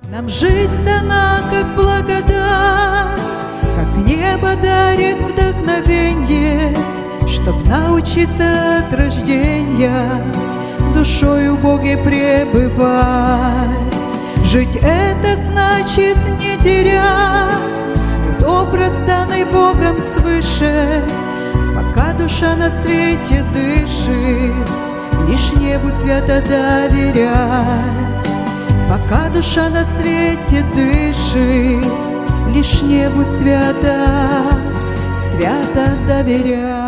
Нам жизнь дана, как благодать, как небо дарит вдохновенье, чтоб научиться от рождения душою в Боге пребывать. Жить это значит не терять образ, данный Богом свыше, пока душа на свете дышит, лишь небу свято доверять. Пока душа на свете дышит, лишь небу свято, свято доверять.